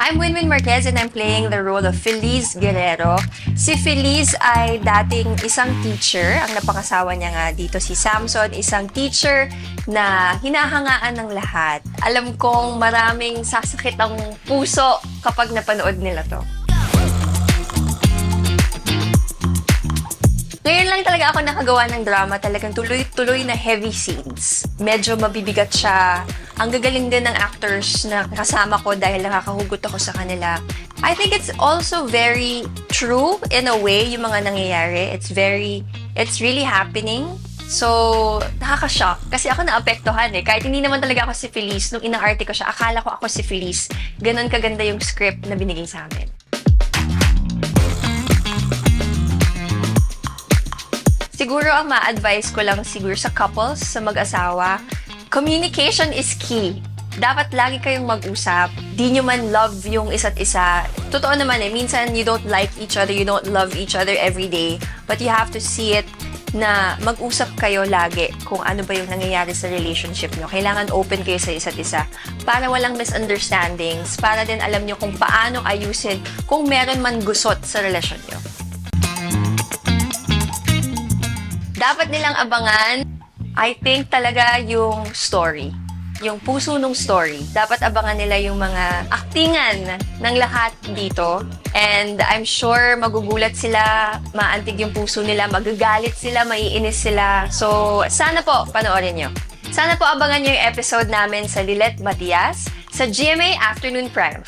I'm Winwin Marquez and I'm playing the role of Feliz Guerrero. Si Feliz ay dating isang teacher. Ang napangasawa niya nga dito si Samson, isang teacher na hinahangaan ng lahat. Alam kong maraming sasakit ang puso kapag napanood nila to. Ngayon lang talaga ako nakagawa ng drama, talagang tuloy-tuloy na heavy scenes. Medyo mabibigat siya. Ang gagaling din ng actors na kasama ko dahil nakakahugot ako sa kanila. I think it's also very true in a way yung mga nangyayari. It's really happening. So, nakaka-shock. Kasi ako naapektuhan eh. Kahit hindi naman talaga ako si Feliz, nung inaarte ko siya, akala ko ako si Feliz. Ganon kaganda yung script na binigay sa amin. Siguro ang ma-advise ko lang siguro sa couples, sa mag-asawa, communication is key. Dapat lagi kayong mag-usap. Di nyo man love yung isa't isa. Totoo naman eh, minsan you don't like each other, you don't love each other every day. But you have to see it na mag-usap kayo lagi kung ano ba yung nangyayari sa relationship nyo. Kailangan open kayo sa isa't isa para walang misunderstandings, para din alam nyo kung paano ayusin kung meron man gusot sa relasyon nyo. Dapat nilang abangan, I think talaga yung story. Yung puso ng story. Dapat abangan nila yung mga aktingan ng lahat dito. And I'm sure magugulat sila, maantig yung puso nila, magagalit sila, maiinis sila. So, sana po panoorin nyo. Sana po abangan nyo yung episode namin sa Lilet Matias sa GMA Afternoon Prime.